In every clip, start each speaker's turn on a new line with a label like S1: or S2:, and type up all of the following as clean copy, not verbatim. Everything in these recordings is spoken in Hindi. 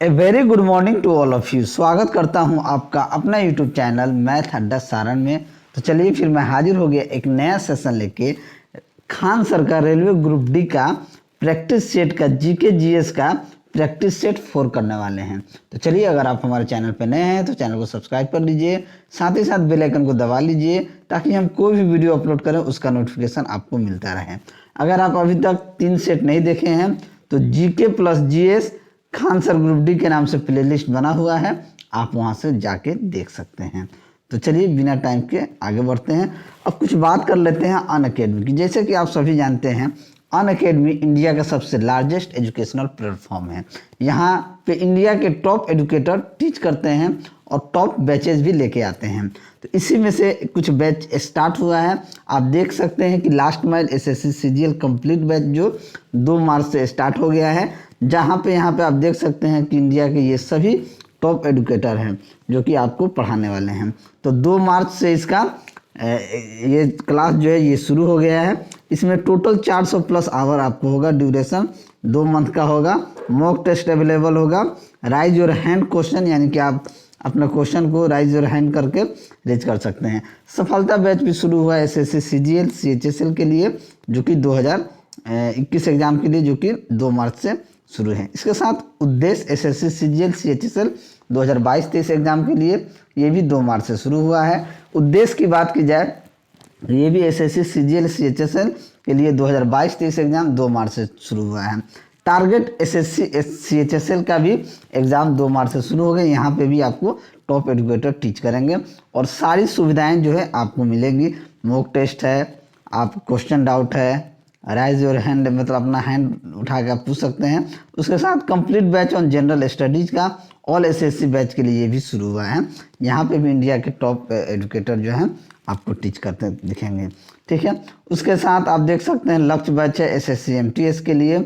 S1: A very good morning to all of you. स्वागत करता हूं आपका अपना यूट्यूब चैनल मैथ अड्डा सारण में। तो चलिए फिर मैं हाजिर हो गया एक नया सेशन लेके। खान सर का रेलवे ग्रुप डी का प्रैक्टिस सेट का जीके जीएस का प्रैक्टिस सेट 4 करने वाले हैं। तो चलिए, अगर आप हमारे चैनल पर नए हैं तो चैनल को सब्सक्राइब कर लीजिए, साथ ही साथ बेल आइकन को दबा लीजिए ताकि हम कोई भी वीडियो अपलोड करें उसका नोटिफिकेशन आपको मिलता रहे। अगर आप अभी तक 3 सेट नहीं देखे हैं तो GK plus GS Khan sir group D के नाम से प्लेलिस्ट बना हुआ है, आप वहां से जाके देख सकते हैं। तो चलिए बिना टाइम के आगे बढ़ते हैं। अब कुछ बात कर लेते हैं अनअकैडमी की। जैसे कि आप सभी जानते हैं, अनअकैडमी इंडिया का सबसे लार्जेस्ट एजुकेशनल प्लेटफॉर्म है। यहाँ पे इंडिया के टॉप एजुकेटर टीच करते हैं और टॉप बैचेज भी लेके आते हैं। तो इसी में से कुछ बैच स्टार्ट हुआ है। आप देख सकते हैं कि last mile SSC CGL complete batch जो 2 मार्च से स्टार्ट हो गया है, जहाँ पे यहाँ पे आप देख सकते हैं कि इंडिया के ये सभी टॉप एजुकेटर हैं जो कि आपको पढ़ाने वाले हैं। तो 2 मार्च से इसका ये क्लास जो है ये शुरू हो गया है। इसमें टोटल 400 प्लस आवर आपको होगा, ड्यूरेशन 2 मंथ का होगा। मॉक टेस्ट अवेलेबल होगा। राइज योर हैंड क्वेश्चन, यानी कि आप अपना क्वेश्चन को राइज योर हैंड करके रेज कर सकते हैं। सफलता बैच भी शुरू हुआ है एसएससी सीजीएल सीएचएसएल के लिए, जो कि 2021 एग्जाम के लिए, जो कि 2 मार्च से शुरू है। इसके साथ उद्देश्य एसएससी सीजीएल सीएचएसएल 2022-23 एग्जाम के लिए ये भी 2 मार्च से शुरू हुआ है। उद्देश्य की बात की जाए तो ये भी एसएससी सीजीएल सीएचएसएल के लिए 2022-23 एग्जाम 2 मार्च से शुरू हुआ है। टारगेट एसएससी सीएचएसएल का भी एग्ज़ाम 2 मार्च से शुरू हो गए। यहाँ पे भी आपको टॉप एजुकेटर टीच करेंगे और सारी सुविधाएं जो है आपको मिलेंगी। मॉक टेस्ट है, आप क्वेश्चन डाउट है, राइज योर हैंड मतलब अपना हैंड उठा के आप पूछ सकते हैं। उसके साथ complete batch on general studies का ऑल एसएससी बैच के लिए ये भी शुरू हुआ है। यहाँ पे भी इंडिया के टॉप एजुकेटर जो हैं आपको टीच करते दिखेंगे, ठीक है। उसके साथ आप देख सकते हैं लक्ष्य बैच है एसएससी एमटीएस के लिए,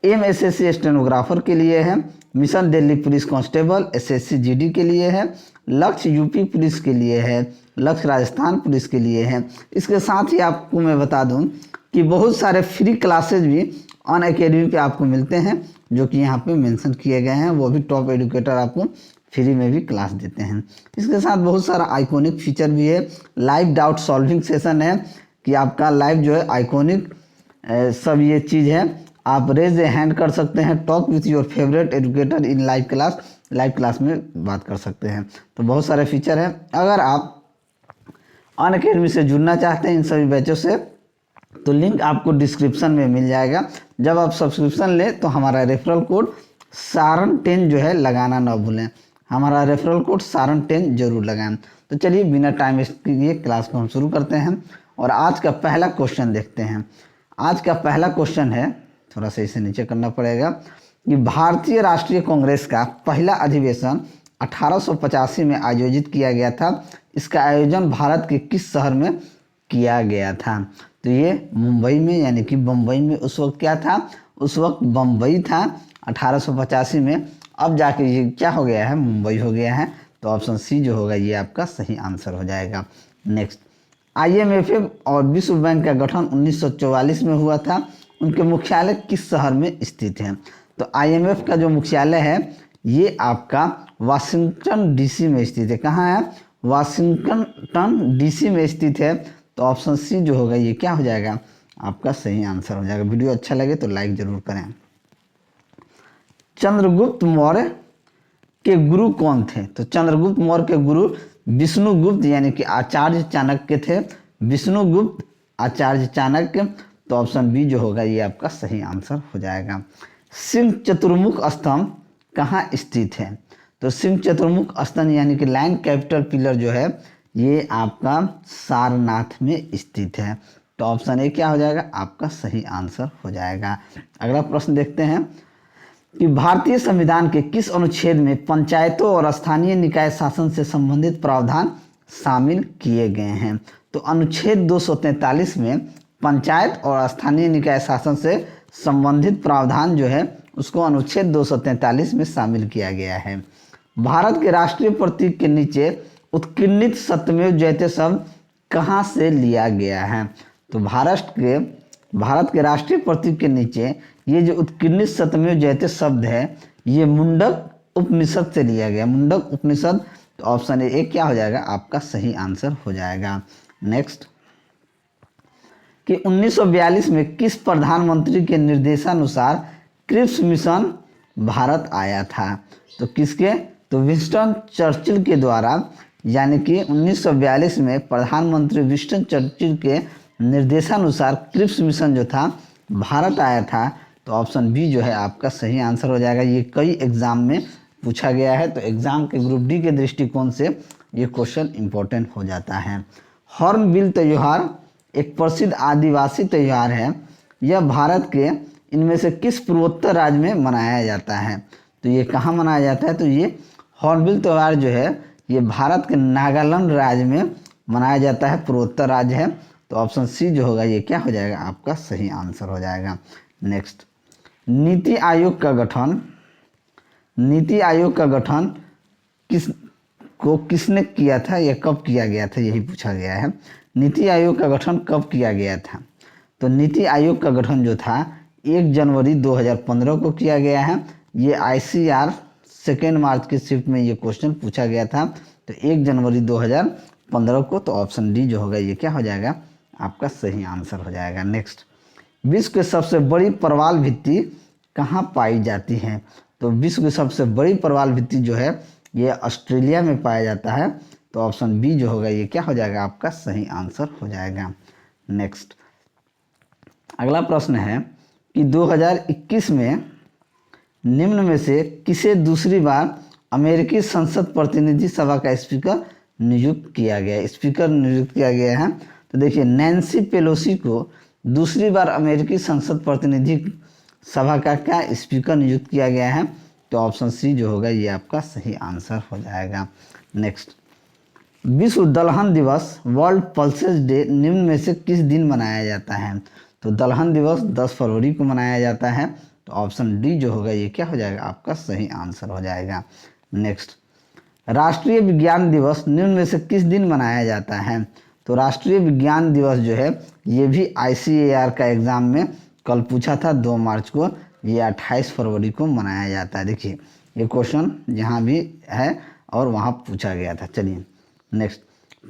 S1: एम एसएससी स्टेनोग्राफर के लिए है, mission Delhi police constable SSC GD के लिए है, लक्ष्य यूपी पुलिस के लिए है, लक्ष्य राजस्थान पुलिस के लिए है। इसके साथ ही आपको मैं बता दूं कि बहुत सारे फ्री क्लासेज भी अनअकैडमी पे आपको मिलते हैं, जो कि यहाँ पे मेंशन किए गए हैं। वो भी टॉप एजुकेटर आपको फ्री में भी क्लास देते हैं। इसके साथ बहुत सारा आइकॉनिक फीचर भी है। लाइव डाउट सॉल्विंग सेशन है कि आपका लाइव जो है आइकॉनिक सब ये चीज़ है। आप रेज ए हैंड कर सकते हैं, talk with your favourite educator in live class में बात कर सकते हैं। तो बहुत सारे फीचर हैं। अगर आप अनअकैडमी से जुड़ना चाहते हैं इन सभी बैचों से, तो लिंक आपको डिस्क्रिप्शन में मिल जाएगा। जब आप सब्सक्रिप्शन लें तो हमारा रेफरल कोड सारण10 जो है लगाना ना भूलें। हमारा रेफरल कोड सारण10 जरूर लगाएं। तो चलिए बिना टाइम वेस्ट किए क्लास को हम शुरू करते हैं और आज का पहला क्वेश्चन देखते हैं। आज का पहला क्वेश्चन है, थोड़ा सा इसे नीचे करना पड़ेगा, कि भारतीय राष्ट्रीय कांग्रेस का पहला अधिवेशन 1885 में आयोजित किया गया था। इसका आयोजन भारत के किस शहर में किया गया था? तो ये मुंबई में, यानी कि बम्बई में उस वक्त क्या था? उस वक्त बम्बई था 1885 में। अब जाके ये क्या हो गया है? मुंबई हो गया है। तो ऑप्शन सी जो होगा ये आपका सही आंसर हो जाएगा। नेक्स्ट, आईएमएफ और विश्व बैंक का गठन 1944 में हुआ था। उनके मुख्यालय किस शहर में स्थित है? तो आईएमएफ का जो मुख्यालय है ये आपका वाशिंगटन डीसी में स्थित है। कहाँ है? वाशिंगटन डीसी में स्थित है। तो ऑप्शन सी जो होगा ये क्या हो जाएगा? आपका सही आंसर हो जाएगा। वीडियो अच्छा लगे तो लाइक जरूर करें। चंद्रगुप्त मौर्य के गुरु कौन थे? तो चंद्रगुप्त मौर्य के गुरु विष्णुगुप्त यानी कि आचार्य चाणक्य थे। विष्णुगुप्त आचार्य चाणक्य। तो ऑप्शन बी जो होगा ये आपका सही आंसर हो जाएगा। सिंह चतुर्मुख स्तंभ कहाँ स्थित है? तो सिंह चतुर्मुख स्तंभ यानी कि लाइन कैपिटल पिलर जो है ये आपका सारनाथ में स्थित है। तो ऑप्शन ए क्या हो जाएगा? आपका सही आंसर हो जाएगा। अगला प्रश्न देखते हैं कि भारतीय संविधान के किस अनुच्छेद में पंचायतों और स्थानीय निकाय शासन से संबंधित प्रावधान शामिल किए गए हैं? तो अनुच्छेद 243 में पंचायत और स्थानीय निकाय शासन से संबंधित प्रावधान जो है उसको अनुच्छेद 243 में शामिल किया गया है। भारत के राष्ट्रीय प्रतीक के नीचे उत्कीर्णित सत्यमेव जयते शब्द कहाँ से लिया गया है? तो भारत के राष्ट्रीय प्रतीक के नीचे ये जो उत्कीर्णित सत्यमेव जयते शब्द है ये मुंडक उपनिषद से लिया गया, मुंडक उपनिषद। तो ऑप्शन ए क्या हो जाएगा आपका सही आंसर हो जाएगा। नेक्स्ट कि 1942 में किस प्रधानमंत्री के निर्देशानुसार क्रिप्स मिशन भारत आया था? तो किसके? तो विंस्टन चर्चिल के द्वारा, यानी कि 1942 में प्रधानमंत्री विंस्टन चर्चिल के निर्देशानुसार क्रिप्स मिशन जो था भारत आया था। तो ऑप्शन बी जो है आपका सही आंसर हो जाएगा। ये कई एग्जाम में पूछा गया है, तो एग्जाम के ग्रुप डी के दृष्टिकोण से ये क्वेश्चन इम्पोर्टेंट हो जाता है। हॉर्नबिल त्यौहार एक प्रसिद्ध आदिवासी त्यौहार है। यह भारत के इनमें से किस पूर्वोत्तर राज्य में मनाया जाता है? तो ये कहाँ मनाया जाता है? तो ये हॉर्नबिल त्यौहार जो है ये भारत के नागालैंड राज्य में मनाया जाता है, पूर्वोत्तर राज्य है। तो ऑप्शन सी जो होगा ये क्या हो जाएगा आपका सही आंसर हो जाएगा। नेक्स्ट, नीति आयोग का गठन, नीति आयोग का गठन किसने किया था या कब किया गया था, यही पूछा गया है। नीति आयोग का गठन कब किया गया था? तो नीति आयोग का गठन जो था 1 जनवरी 2015 को किया गया है। ये ICR 2 मार्च की शिफ्ट में ये क्वेश्चन पूछा गया था, तो 1 जनवरी 2015 को। तो ऑप्शन डी जो होगा ये क्या हो जाएगा आपका सही आंसर हो जाएगा। नेक्स्ट, विश्व की सबसे बड़ी प्रवाल भित्ति कहाँ पाई जाती है? तो विश्व की सबसे बड़ी प्रवाल भित्ति जो है ये ऑस्ट्रेलिया में पाया जाता है। तो ऑप्शन बी जो होगा ये क्या हो जाएगा आपका सही आंसर हो जाएगा। नेक्स्ट, अगला प्रश्न है कि 2021 में निम्न में से किसे दूसरी बार अमेरिकी संसद प्रतिनिधि सभा का स्पीकर नियुक्त किया गया? स्पीकर नियुक्त किया गया है। तो देखिए, नैन्सी पेलोसी को दूसरी बार अमेरिकी संसद प्रतिनिधि सभा का क्या स्पीकर नियुक्त किया गया है? तो ऑप्शन सी जो होगा ये आपका सही आंसर हो जाएगा। नेक्स्ट, विश्व दलहन दिवस वर्ल्ड पल्सेस डे निम्न में से किस दिन मनाया जाता है? तो दलहन दिवस 10 फरवरी को मनाया जाता है। तो ऑप्शन डी जो होगा ये क्या हो जाएगा आपका सही आंसर हो जाएगा। नेक्स्ट, राष्ट्रीय विज्ञान दिवस निम्न में से किस दिन मनाया जाता है? तो राष्ट्रीय विज्ञान दिवस जो है ये भी ICAR का एग्ज़ाम में कल पूछा था 2 मार्च को, ये 28 फरवरी को मनाया जाता है। देखिए ये क्वेश्चन यहाँ भी है और वहाँ पूछा गया था। चलिए नेक्स्ट,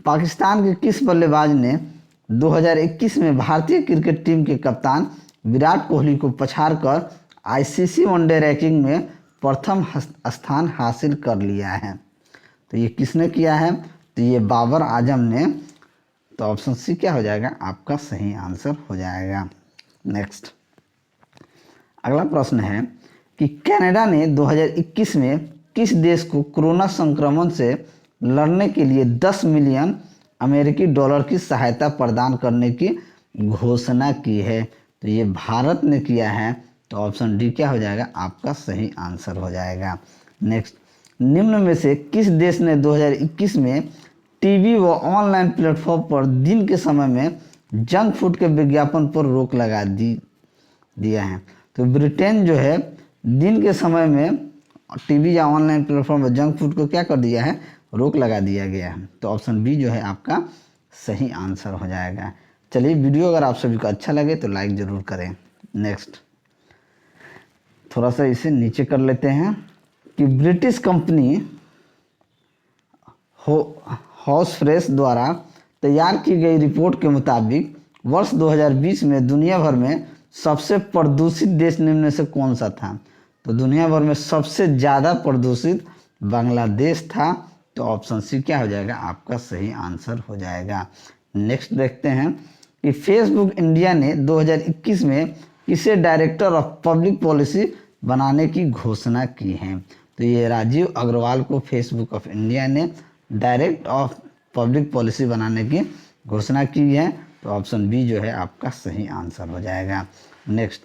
S1: पाकिस्तान के किस बल्लेबाज ने 2021 में भारतीय क्रिकेट टीम के कप्तान विराट कोहली को पछाड़कर ICC वनडे रैंकिंग में प्रथम स्थान हासिल कर लिया है? तो ये किसने किया है? तो ये बाबर आजम ने। तो ऑप्शन सी क्या हो जाएगा आपका सही आंसर हो जाएगा। नेक्स्ट, अगला प्रश्न है कि कनाडा ने 2021 में किस देश को कोरोना संक्रमण से लड़ने के लिए 10 मिलियन अमेरिकी डॉलर की सहायता प्रदान करने की घोषणा की है? तो ये भारत ने किया है। तो ऑप्शन डी क्या हो जाएगा आपका सही आंसर हो जाएगा। नेक्स्ट, निम्न में से किस देश ने 2021 में टीवी व ऑनलाइन प्लेटफॉर्म पर दिन के समय में जंक फूड के विज्ञापन पर रोक लगा दिया है? तो ब्रिटेन जो है दिन के समय में टीवी या ऑनलाइन प्लेटफॉर्म पर जंक फूड को क्या कर दिया है, रोक लगा दिया गया है। तो ऑप्शन बी जो है आपका सही आंसर हो जाएगा। चलिए, वीडियो अगर आप सभी को अच्छा लगे तो लाइक ज़रूर करें। नेक्स्ट, थोड़ा सा इसे नीचे कर लेते हैं कि ब्रिटिश कंपनी हाउस फ्रेश द्वारा तैयार की गई रिपोर्ट के मुताबिक वर्ष 2020 में दुनिया भर में सबसे प्रदूषित देश निम्न से कौन सा था? तो दुनिया भर में सबसे ज़्यादा प्रदूषित बांग्लादेश था। तो ऑप्शन सी क्या हो जाएगा आपका सही आंसर हो जाएगा। नेक्स्ट देखते हैं कि फेसबुक इंडिया ने 2021 में किसे डायरेक्टर ऑफ पब्लिक पॉलिसी बनाने की घोषणा की है? तो ये राजीव अग्रवाल को फेसबुक ऑफ इंडिया ने डायरेक्टर ऑफ पब्लिक पॉलिसी बनाने की घोषणा की है। तो ऑप्शन बी जो है आपका सही आंसर हो जाएगा। नेक्स्ट,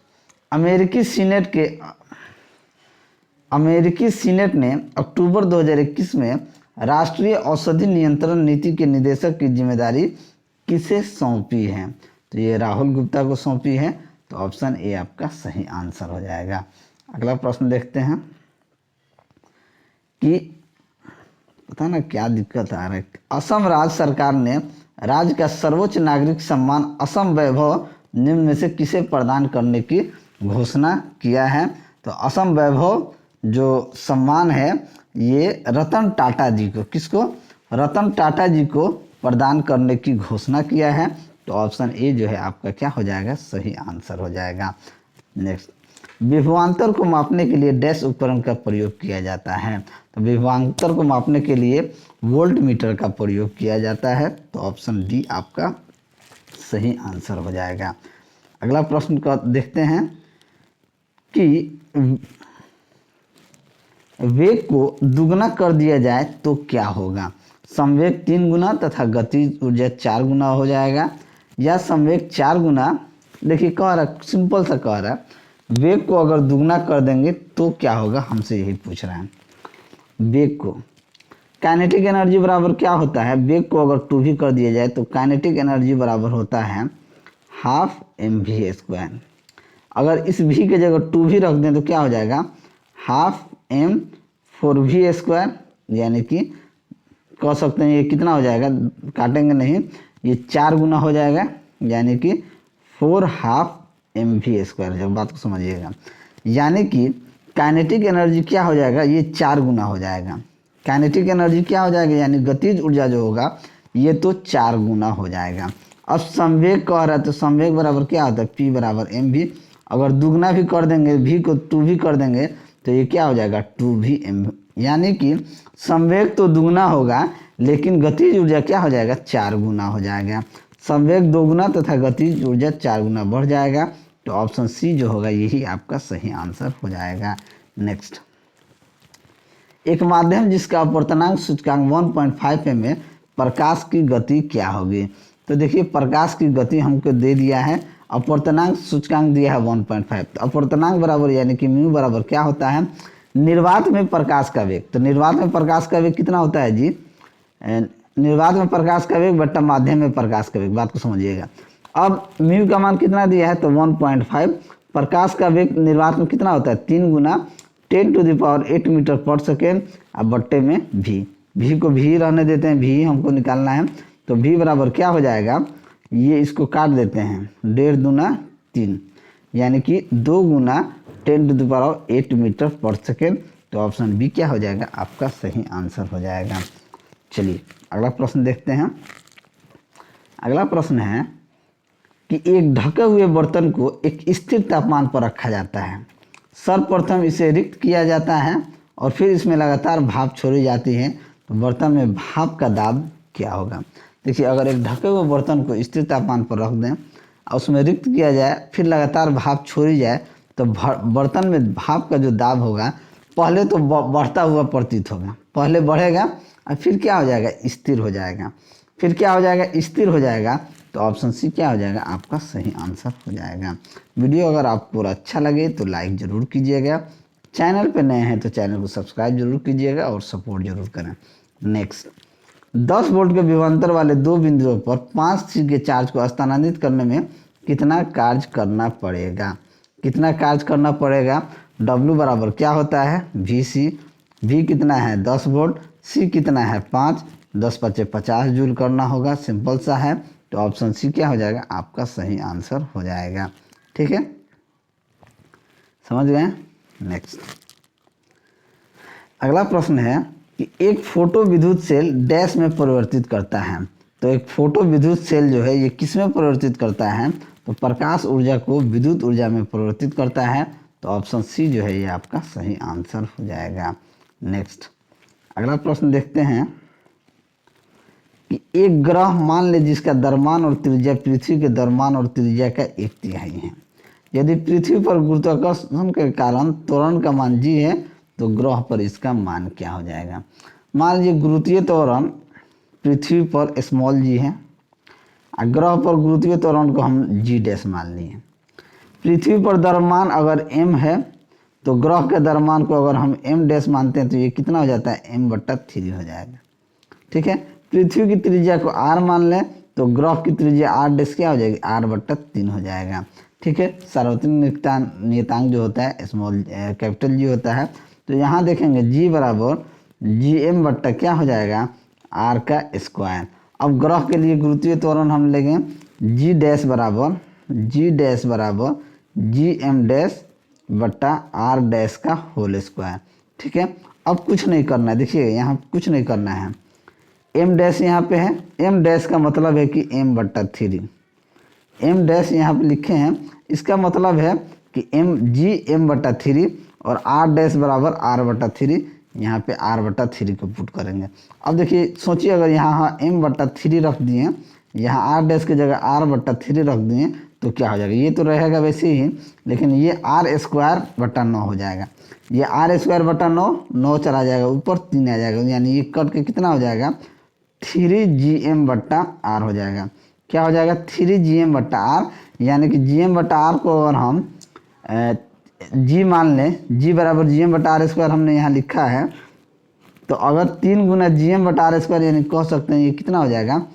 S1: अमेरिकी सीनेट ने अक्टूबर 2021 में राष्ट्रीय औषधि नियंत्रण नीति के निदेशक की जिम्मेदारी किसे सौंपी है? तो ये राहुल गुप्ता को सौंपी है। तो ऑप्शन ए आपका सही आंसर हो जाएगा। अगला प्रश्न देखते हैं कि पता ना क्या दिक्कत आ रहा है। असम राज्य सरकार ने राज्य का सर्वोच्च नागरिक सम्मान असम वैभव निम्न में से किसे प्रदान करने की घोषणा किया है? तो असम वैभव जो सम्मान है ये रतन टाटा जी को, किसको, रतन टाटा जी को प्रदान करने की घोषणा किया है। तो ऑप्शन ए जो है आपका क्या हो जाएगा, सही आंसर हो जाएगा। नेक्स्ट, विभवांतर को मापने के लिए डैश उपकरण का प्रयोग किया जाता है। तो विभवांतर को मापने के लिए वोल्ट मीटर का प्रयोग किया जाता है। तो ऑप्शन डी आपका सही आंसर हो जाएगा। अगला प्रश्न का देखते हैं कि वेग को दुगना कर दिया जाए तो क्या होगा। संवेग 3 गुना तथा गतिज ऊर्जा 4 गुना हो जाएगा, या संवेग 4 गुना, देखिए कह रहा सिंपल सा कह रहा वेग को अगर दुगना कर देंगे तो क्या होगा, हमसे यही पूछ रहा है। वेग को काइनेटिक एनर्जी बराबर क्या होता है, वेग को अगर 2 भी कर दिया जाए तो काइनेटिक एनर्जी बराबर होता है हाफ mv²। अगर इस v के जगह 2 भी रख दें तो क्या हो जाएगा, हाफ m4v², यानी कि कह सकते हैं ये कितना हो जाएगा, काटेंगे नहीं, ये 4 गुना हो जाएगा, यानी कि 4 हाफ mv²। जब बात को समझिएगा, यानी कि काइनेटिक एनर्जी क्या हो जाएगा, ये 4 गुना हो जाएगा। काइनेटिक एनर्जी क्या हो जाएगा, यानी गतिज ऊर्जा जो होगा ये तो 4 गुना हो जाएगा। अब संवेग कह रहा है तो संवेग बराबर क्या होता है, p बराबर mv। अगर दुगना भी कर देंगे, v को 2 भी कर देंगे तो ये क्या हो जाएगा, 2vm। यानी कि संवेग तो दुगना होगा लेकिन गतिज ऊर्जा क्या हो जाएगा, 4 गुना हो जाएगा। संवेग 2 गुना तथा गतिज ऊर्जा 4 गुना बढ़ जाएगा। तो ऑप्शन सी जो होगा यही आपका सही आंसर हो जाएगा। नेक्स्ट, एक माध्यम जिसका अपवर्तनांक सूचकांक 1.5 में प्रकाश की गति क्या होगी। तो देखिए प्रकाश की गति हमको दे दिया है, अपवर्तनांक सूचकांक दिया है 1.5। तो अपवर्तनांक बराबर यानी कि म्यू बराबर क्या होता है, निर्वात में प्रकाश का वेग। तो निर्वात में प्रकाश का वेग कितना होता है जी, निर्वात में प्रकाश का वेग बट्टा माध्यम में प्रकाश का वेग, बात को समझिएगा। अब म्यू का मान कितना दिया है, तो 1.5। प्रकाश का वेग निर्वात में कितना होता है, 3 गुना 10⁸ मीटर पर सेकेंड, अब बट्टे में भी को भी रहने देते हैं, भी हमको निकालना है। तो भी बराबर क्या हो जाएगा, ये इसको काट देते हैं, 1.5 दूना 3, यानी कि 2 गुना 10⁸ मीटर पर सेकेंड। तो ऑप्शन बी क्या हो जाएगा, आपका सही आंसर हो जाएगा। चलिए अगला प्रश्न देखते हैं। अगला प्रश्न है कि एक ढके हुए बर्तन को एक स्थिर तापमान पर रखा जाता है। सर्वप्रथम इसे रिक्त किया जाता है और फिर इसमें लगातार भाप छोड़ी जाती है। तो बर्तन में भाप का दाब क्या होगा। देखिए अगर एक ढके हुए बर्तन को स्थिर तापमान पर रख दें और उसमें रिक्त किया जाए, फिर लगातार भाप छोड़ी जाए, तो बर्तन में भाप का जो दाब होगा पहले तो बढ़ता हुआ प्रतीत होगा, पहले बढ़ेगा और फिर क्या हो जाएगा, स्थिर हो जाएगा। फिर क्या हो जाएगा, स्थिर हो जाएगा। तो ऑप्शन सी क्या हो जाएगा, आपका सही आंसर हो जाएगा। वीडियो अगर आपको अच्छा लगे तो लाइक ज़रूर कीजिएगा, चैनल पे नए हैं तो चैनल को सब्सक्राइब जरूर कीजिएगा और सपोर्ट जरूर करें। नेक्स्ट, 10 वोल्ट के विभवांतर वाले 2 बिंदुओं पर 5 सी के चार्ज को स्थानांतरित करने में कितना कार्य करना पड़ेगा। कितना कार्य करना पड़ेगा, W बराबर क्या होता है, VC। V कितना है 10 वोल्ट, C कितना है 5, 10 × 50 जूल करना होगा, सिंपल सा है। तो ऑप्शन सी क्या हो जाएगा, आपका सही आंसर हो जाएगा। ठीक है, समझ गए। नेक्स्ट, अगला प्रश्न है कि एक फोटो विद्युत सेल डैश में परिवर्तित करता है। तो एक फोटो विद्युत सेल जो है ये किस में परिवर्तित करता है, तो प्रकाश ऊर्जा को विद्युत ऊर्जा में परिवर्तित करता है। तो ऑप्शन सी जो है ये आपका सही आंसर हो जाएगा। नेक्स्ट, अगला प्रश्न देखते हैं कि एक ग्रह मान ले जिसका द्रव्यमान और त्रिज्या पृथ्वी के द्रव्यमान और त्रिज्या का 1/3 है। यदि पृथ्वी पर गुरुत्वाकर्षण के कारण त्वरण का मान g है तो ग्रह पर इसका मान क्या हो जाएगा। मान लीजिए गुरुत्वीय त्वरण पृथ्वी पर स्मॉल g है और ग्रह पर गुरुत्वीय त्वरण को हम g' मान लिए। पृथ्वी पर द्रव्यमान अगर m है तो ग्रह के द्रव्यमान को अगर हम m' मानते हैं तो ये कितना हो जाता है, m/3 हो जाएगा। ठीक है, पृथ्वी की त्रिज्या को r मान लें तो ग्रह की त्रिज्या r' क्या हो जाएगी, r/3 हो जाएगा। ठीक है, सार्वत्रिक नियतांक जो होता है स्मॉल कैपिटल जी होता है। तो यहाँ देखेंगे g बराबर gm/ क्या हो जाएगा, r²। अब ग्रह के लिए गुरुत्वीय त्वरण हम लेंगे g' बराबर gm' बट्टा आर डैश का होल स्क्वायर। ठीक है, अब कुछ नहीं करना है, देखिए यहाँ कुछ नहीं करना है। एम डैश यहाँ पे है, एम डैश का मतलब है कि एम बट्टा 3, एम डैश यहाँ पे लिखे हैं, इसका मतलब है कि एम जी एम बट्टा 3 और आर डैश बराबर आर बट्टा 3, यहाँ पे आर बट्टा 3 को पुट करेंगे। अब देखिए सोचिए, अगर यहाँ एम बट्टा 3 रख दिए, यहाँ आर डैश की जगह आर बट्टा 3 रख दिए तो क्या हो जाएगा, ये तो रहेगा वैसे ही, लेकिन ये आर स्क्वायर बट्टा 9 हो जाएगा। ये आर स्क्वायर बट्टा 9, 9 चला जाएगा ऊपर, 3 आ जाएगा, यानी ये कट के कितना हो जाएगा, 3gm बट्टा आर हो जाएगा। क्या हो जाएगा, 3gm बट्टा आर, यानी कि gm बट्टा आर को अगर हम जी मान लें, जी बराबर gm बट्टा आर स्क्वायर हमने यहाँ लिखा है, तो अगर 3 गुना gm बट्टा आर स्क्वायर, यानी कह सकते हैं ये कितना हो जाएगा,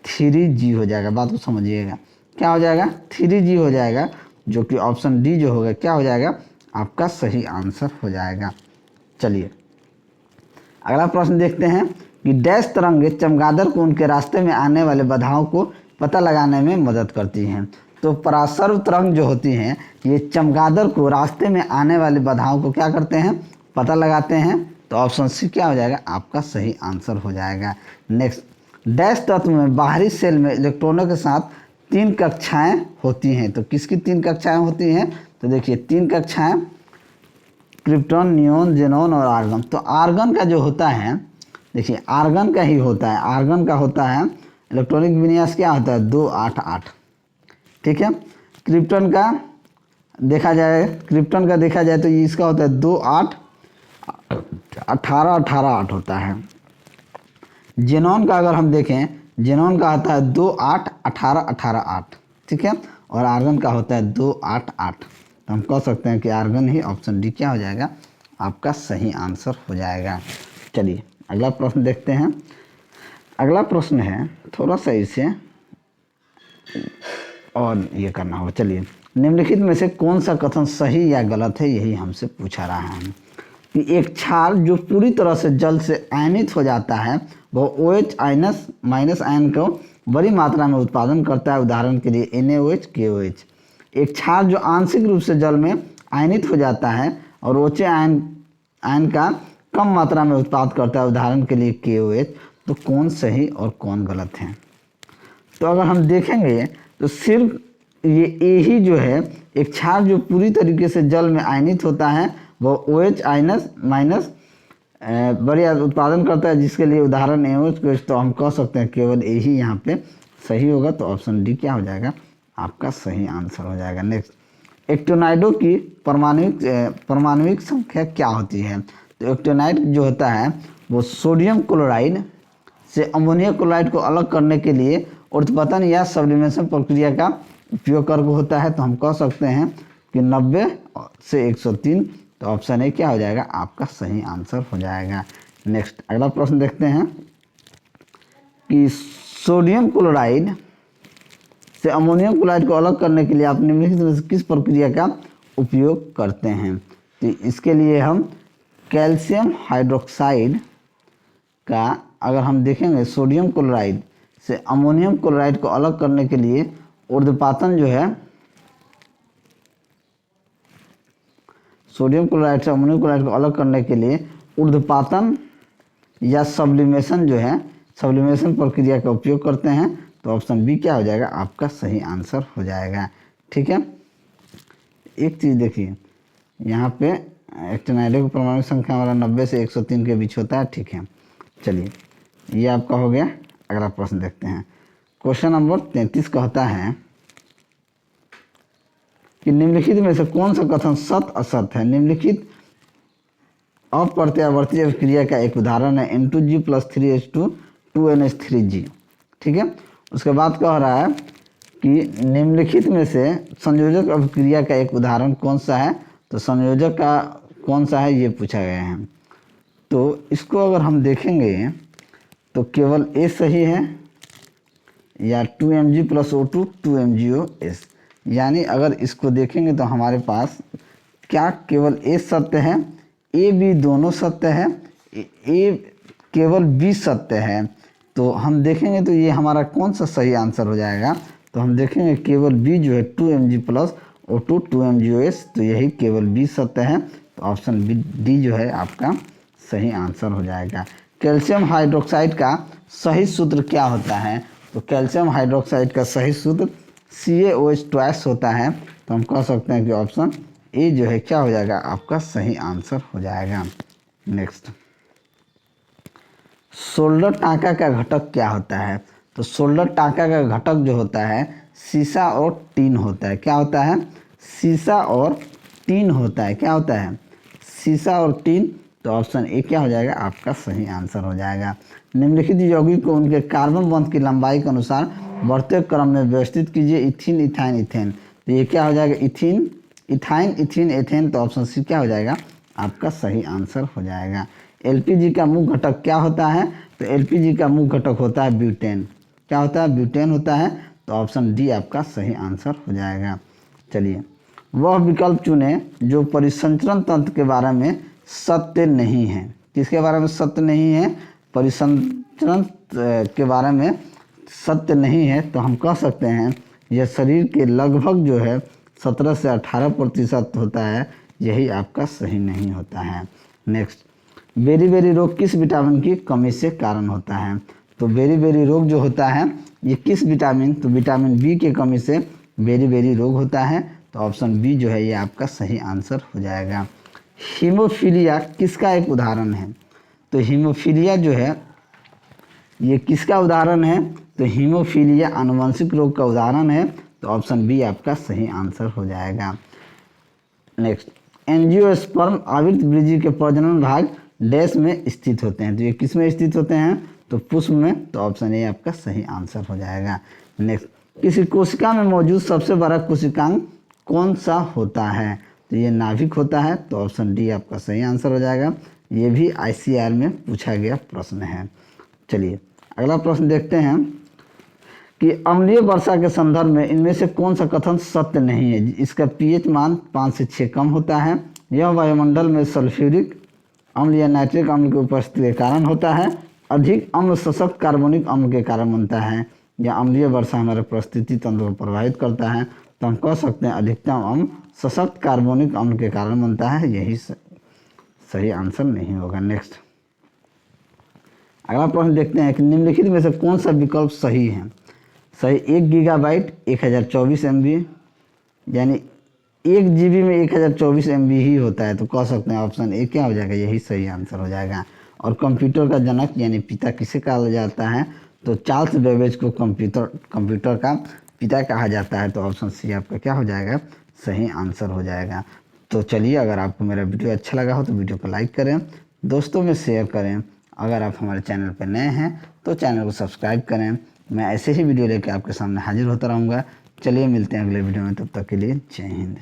S1: 3g हो जाएगा। बात को समझिएगा, क्या हो जाएगा, 3g हो जाएगा, जो कि ऑप्शन डी जो होगा क्या हो जाएगा, आपका सही आंसर हो जाएगा। चलिए अगला प्रश्न देखते हैं कि डैश तरंगे चमगादड़ को उनके रास्ते में आने वाले बाधाओं को पता लगाने में मदद करती हैं। तो परासर्व तरंग जो होती हैं ये चमगादड़ को रास्ते में आने वाली बाधाओं को क्या करते हैं, पता लगाते हैं। तो ऑप्शन सी क्या हो जाएगा, आपका सही आंसर हो जाएगा। नेक्स्ट, डैश तत्व में बाहरी सेल में इलेक्ट्रॉनों के साथ 3 कक्षाएं होती हैं। तो किसकी 3 कक्षाएं होती हैं, तो देखिए 3 कक्षाएं, क्रिप्टॉन, नियोन, जेनॉन और आर्गन। तो आर्गन का जो होता है, देखिए आर्गन का ही होता है, आर्गन का होता है इलेक्ट्रॉनिक विन्यास क्या होता है, 288। ठीक है, क्रिप्टॉन का देखा जाए, क्रिप्टॉन का देखा जाए तो इसका होता है 2 8 18 18 8 होता है। जेनॉन का अगर हम देखें, जेनॉन का होता है 2 8 18 18 8। ठीक है, और आर्गन का होता है 2 8 8। तो हम कह सकते हैं कि आर्गन ही, ऑप्शन डी क्या हो जाएगा, आपका सही आंसर हो जाएगा। चलिए अगला प्रश्न देखते हैं। अगला प्रश्न है थोड़ा सा इसे और ये करना होगा। चलिए, निम्नलिखित में से कौन सा कथन सही या गलत है, यही हमसे पूछा रहा है कि एक क्षार जो पूरी तरह से जल से आयनित हो जाता है वह OH- माइनस आयन को बड़ी मात्रा में उत्पादन करता है, उदाहरण के लिए NaOH, KOH। एक क्षार जो आंशिक रूप से जल में आयनित हो जाता है और OH आयन का कम मात्रा में उत्पाद करता है, उदाहरण के लिए KOH। तो कौन सही और कौन गलत है, तो अगर हम देखेंगे तो सिर्फ ये ए ही जो है, एक क्षार जो पूरी तरीके से जल में आयनित होता है वह OH- माइनस बड़ी उत्पादन करता है, जिसके लिए उदाहरण NaOH। तो हम कह सकते हैं केवल ए ही यहाँ पे सही होगा। तो ऑप्शन डी क्या हो जाएगा, आपका सही आंसर हो जाएगा। नेक्स्ट, एक्टिनाइडों की परमाणुविक संख्या क्या होती है। तो एक्टिनाइड जो होता है वो सोडियम क्लोराइड से अमोनियम क्लोराइड को अलग करने के लिए ऊर्ध्वपतन या सब्लिमेशन प्रक्रिया का उपयोग करके होता है। तो हम कह सकते हैं कि 90 से 103। तो ऑप्शन ए क्या हो जाएगा, आपका सही आंसर हो जाएगा। नेक्स्ट अगला प्रश्न देखते हैं कि सोडियम क्लोराइड से अमोनियम क्लोराइड को अलग करने के लिए आप निम्नलिखित में से किस प्रक्रिया का उपयोग करते हैं। तो इसके लिए हम कैल्शियम हाइड्रोक्साइड का, अगर हम देखेंगे सोडियम क्लोराइड से अमोनियम क्लोराइड को अलग करने के लिए ऊर्ध्वपातन जो है, सोडियम क्लोराइड से अमोनियम क्लोराइड को अलग करने के लिए ऊर्ध्वपातन या सब्लिमेशन जो है, सब्लिमेशन प्रक्रिया का उपयोग करते हैं। तो ऑप्शन बी क्या हो जाएगा, आपका सही आंसर हो जाएगा। ठीक है, एक चीज़ देखिए, यहाँ पे एक्टिनाइडों की परमाणु संख्या हमारा 90 से 103 के बीच होता है। ठीक है, चलिए ये आपका हो गया। अगला प्रश्न देखते हैं। क्वेश्चन नंबर 33 कहता है कि निम्नलिखित में से कौन सा कथन सत्य असत है। निम्नलिखित अप्रत्यावर्ती अभिक्रिया का एक उदाहरण है N2G + 3H2 2NH3G। ठीक है, उसके बाद कह रहा है कि निम्नलिखित में से संयोजक अभिक्रिया का एक उदाहरण कौन सा है। तो संयोजक का कौन सा है ये पूछा गया है। तो इसको अगर हम देखेंगे तो केवल ए सही है या 2Mg + O2 2MgOS। यानी अगर इसको देखेंगे तो हमारे पास क्या केवल ए सत्य है, ए बी दोनों सत्य है, ए केवल बी सत्य है। तो हम देखेंगे तो ये हमारा कौन सा सही आंसर हो जाएगा। तो हम देखेंगे केवल बी जो है 2Mg + O2 2 MgOH, तो यही केवल बी सत्य है। तो ऑप्शन बी डी जो है आपका सही आंसर हो जाएगा। कैल्शियम हाइड्रोक्साइड का सही सूत्र क्या होता है? तो कैल्शियम हाइड्रोक्साइड का सही सूत्र CaOH ट्वाइस होता है। तो हम कह सकते हैं कि ऑप्शन ए जो है क्या हो जाएगा आपका सही आंसर हो जाएगा। नेक्स्ट, सोल्डर टाँका का घटक क्या होता है? तो सोल्डर टाँका का घटक जो होता है सीसा और टीन होता है। क्या होता है? सीसा और टीन होता है। क्या होता है? सीसा और टीन। तो ऑप्शन ए क्या हो जाएगा आपका सही आंसर हो जाएगा। निम्नलिखित यौगिक को उनके कार्बन बंध की लंबाई के अनुसार बढ़ते क्रम में व्यवस्थित कीजिए। Ethene, ethyne, ethane. तो ये क्या हो जाएगा? Ethene, ethyne, ethene, ethane. तो ऑप्शन सी क्या हो जाएगा आपका सही आंसर हो जाएगा। एलपीजी का मुख्य घटक क्या होता है? तो एलपीजी का मुख्य घटक होता है ब्यूटेन। क्या होता है? ब्यूटेन होता है। तो ऑप्शन डी आपका सही आंसर हो जाएगा। चलिए, वह विकल्प चुने जो परिसंचरण तंत्र के बारे में सत्य नहीं है। किसके बारे में सत्य नहीं है? परिसंचरण के बारे में सत्य नहीं है। तो हम कह सकते हैं यह शरीर के लगभग जो है 17 से 18% होता है। यही आपका सही नहीं होता है। नेक्स्ट, बेरी रोग किस विटामिन की कमी से कारण होता है? तो बेरी रोग जो होता है ये किस विटामिन? तो विटामिन बी की कमी से बेरी रोग होता है। तो ऑप्शन बी जो है ये आपका सही आंसर हो जाएगा। हीमोफीलिया किसका एक उदाहरण है? तो हीमोफीलिया जो है ये किसका उदाहरण है? तो हीमोफीलिया आनुवंशिक रोग का उदाहरण है। तो ऑप्शन बी आपका सही आंसर हो जाएगा। नेक्स्ट, एंजियोस्पर्म आवृत वृद्धि के प्रजनन भाग डैश में स्थित होते हैं। तो ये किस में स्थित होते हैं? तो पुष्प में। तो ऑप्शन ए आपका सही आंसर हो जाएगा। नेक्स्ट, किसी कोशिका में मौजूद सबसे बड़ा कोशिकांग कौन सा होता है? तो ये नाभिक होता है। तो ऑप्शन डी आपका सही आंसर हो जाएगा। ये भी ICR में पूछा गया प्रश्न है। चलिए अगला प्रश्न देखते हैं कि अम्लीय वर्षा के संदर्भ में इनमें से कौन सा कथन सत्य नहीं है? इसका pH मान 5 से 6 कम होता है। यह वायुमंडल में सल्फ्यूरिक अम्ल या नाइट्रिक अम्ल की उपस्थिति के कारण होता है। अधिक अम्ल सशक्त कार्बनिक अम्ल के कारण बनता है। या अम्लीय वर्षा हमारे परिस्थिति तंत्र को प्रभावित करता है। तो हम कह सकते हैं अधिकतम अम्ल सशक्त कार्बनिक अम्ल के कारण बनता है। यही सही आंसर नहीं होगा। नेक्स्ट, अगला प्रश्न देखते हैं कि निम्नलिखित में से कौन सा विकल्प सही है? सही 1 गीगाबाइट 1024 MB, यानी 1 GB में 1024 MB ही होता है। तो कह सकते हैं ऑप्शन ए क्या हो जाएगा? यही सही आंसर हो जाएगा। और कंप्यूटर का जनक यानी पिता किसे कहा जाता है? तो चार्ल्स बेबेज को कंप्यूटर का पिता कहा जाता है। तो ऑप्शन सी आपका क्या हो जाएगा? सही आंसर हो जाएगा। तो चलिए, अगर आपको मेरा वीडियो अच्छा लगा हो तो वीडियो को लाइक करें, दोस्तों में शेयर करें। अगर आप हमारे चैनल पर नए हैं तो चैनल को सब्सक्राइब करें। मैं ऐसे ही वीडियो लेकर आपके सामने हाजिर होता रहूँगा। चलिए मिलते हैं अगले वीडियो में, तब तक के लिए जय हिंद।